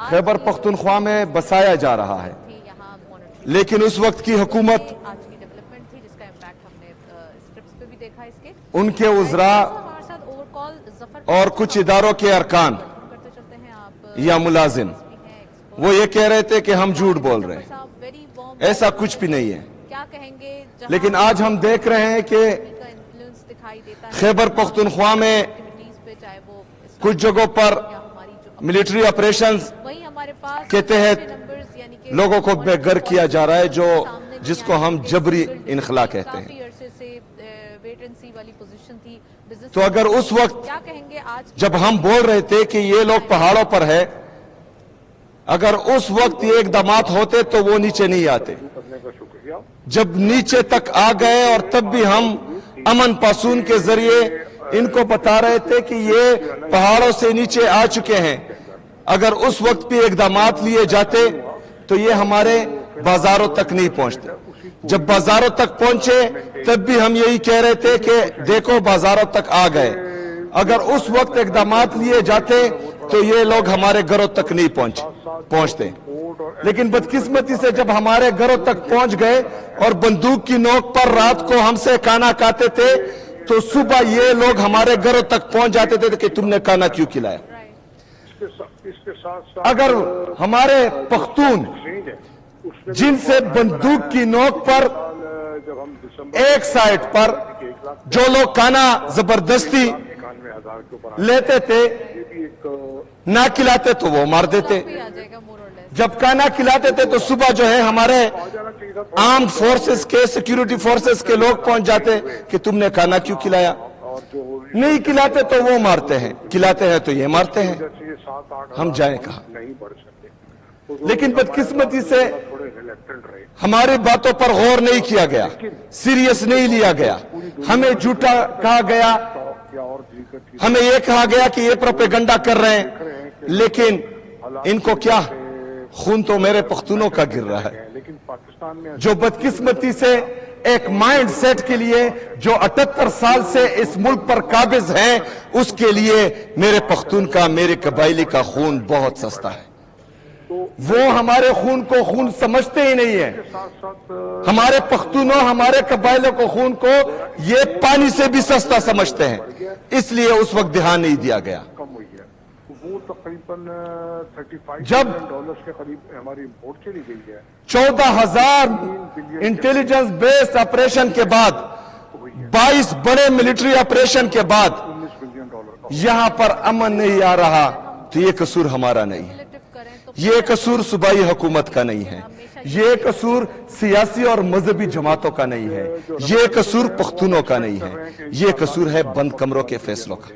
खैबर पख्तूनख्वा में बसाया जा रहा है, लेकिन उस वक्त की हुकूमत, उनके उज़रा और कुछ इदारों के अरकान या मुलाजिम वो ये कह रहे थे कि हम झूठ बोल रहे हैं, ऐसा कुछ भी नहीं है। लेकिन आज हम देख रहे हैं कि खैबर पख्तूनख्वा में कुछ जगहों पर मिलिट्री ऑपरेशंस के तहत लोगों को बेघर किया जा रहा है, जिसको हम जबरी इनखला कहते हैं। तो अगर उस वक्त जब हम बोल रहे थे कि ये लोग पहाड़ों पर है, अगर उस वक्त ये इकदामात होते तो वो नीचे नहीं आते। जब नीचे तक आ गए और तब भी हम अमन पासून के जरिए इनको बता रहे थे कि ये पहाड़ों से नीचे आ चुके हैं, अगर उस वक्त भी इकदामात लिए जाते तो ये हमारे बाजारों तक नहीं पहुंचते। जब बाजारों तक पहुंचे तब भी हम यही कह रहे थे कि देखो बाजारों तक आ गए। अगर उस वक्त इकदामात लिए जाते तो ये लोग हमारे घरों तक नहीं पहुंचते। लेकिन बदकिस्मती से जब हमारे घरों तक पहुंच गए और बंदूक की नोक पर रात को हमसे खाना खाते थे, तो सुबह ये लोग हमारे घरों तक पहुंच जाते थे कि तुमने खाना क्यों खिलाया। अगर हमारे पख्तून जिनसे बंदूक की नोक पर एक साइड पर जो लोग खाना जबरदस्ती लेते थे, ना खिलाते तो वो मार देते। जब खाना खिलाते थे तो सुबह जो है हमारे आर्म्ड फोर्सेस के, सिक्योरिटी फोर्सेस के लोग पहुंच जाते कि तुमने खाना क्यों खिलाया। नहीं खिलाते तो वो मारते हैं, खिलाते हैं तो ये मारते हैं। हम जाए कहां। लेकिन बदकिस्मती से हमारी बातों पर गौर नहीं किया गया, सीरियस नहीं लिया गया। हमें झूठा कहा गया, हमें यह कहा गया कि ये प्रोपेगेंडा कर रहे हैं, लेकिन इनको क्या, खून तो मेरे पख्तूनों का गिर रहा है। जो बदकिस्मती से एक माइंड सेट के लिए जो 78 साल से इस मुल्क पर काबिज हैं, उसके लिए मेरे पख्तून का, मेरे कबायली का खून बहुत सस्ता है। वो हमारे खून को खून समझते ही नहीं है। हमारे पख्तूनों, हमारे कबायलों को, खून को ये पानी से भी सस्ता समझते हैं, इसलिए उस वक्त ध्यान नहीं दिया गया। वो तकरीबन $35 के करीब हमारी इंपोर्ट चली गई है। 14,000 इंटेलिजेंस बेस्ड ऑपरेशन के बाद, 22 बड़े मिलिट्री ऑपरेशन के बाद यहां पर अमन नहीं आ रहा, तो ये कसूर हमारा नहीं है, ये कसूर सूबाई हुकूमत का नहीं है, ये कसूर सियासी और मजहबी जमातों का नहीं है, ये कसूर पख्तूनों का नहीं है, ये कसूर है बंद कमरों के फैसलों का,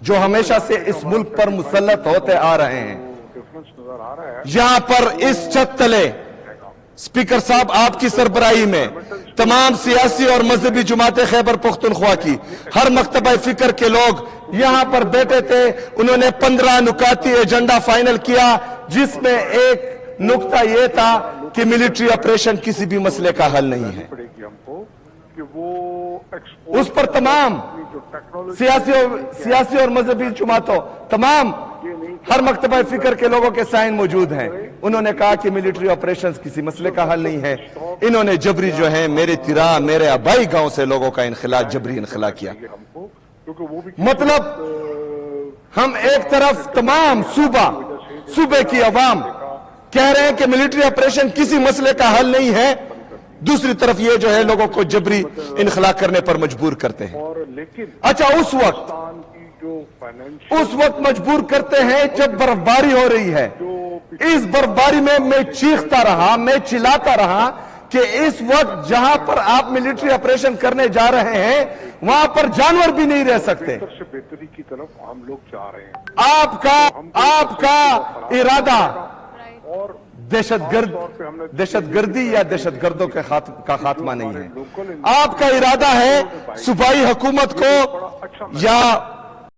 जो हमेशा से इस मुल्क पर मुसल्लत होते आ रहे हैं। यहां पर इस छत तले स्पीकर साहब आपकी सरबराही में तमाम सियासी और मजहबी जमातें खैबर पख्तूनख्वा की, हर मकतबा फिक्र के लोग यहां पर बैठे थे। उन्होंने 15 नुकाती एजेंडा फाइनल किया, जिसमें एक नुक्ता यह था कि मिलिट्री ऑपरेशन किसी भी मसले का हल नहीं है। उस पर तमाम सियासी और मजहबी जमातों, तमाम हर मकतबा फिक्र के लोगों के साइन मौजूद हैं। उन्होंने कहा कि मिलिट्री ऑपरेशंस किसी मसले का हल नहीं है। इन्होंने जबरी जो है मेरे तिरा, मेरे आबाई गांव से लोगों का इनखला, जबरी इनखला किया। मतलब हम एक तरफ तमाम सूबे की अवाम कह रहे हैं कि मिलिट्री ऑपरेशन किसी मसले का हल नहीं है, दूसरी तरफ ये जो है लोगों को जबरी इनखला करने पर मजबूर करते हैं। अच्छा, उस वक्त मजबूर करते हैं जब बर्फबारी हो रही है। इस बर्फबारी में मैं चीखता रहा, मैं चिल्लाता रहा कि इस वक्त जहां पर आप मिलिट्री ऑपरेशन करने जा रहे हैं, वहां पर जानवर भी नहीं रह सकते। बेहतरी की तरफ हम लोग जा रहे हैं। आपका इरादा और दहशतगर्दी या दहशतगर्दों का खात्मा नहीं है। आपका इरादा है सूबाई हुकूमत को या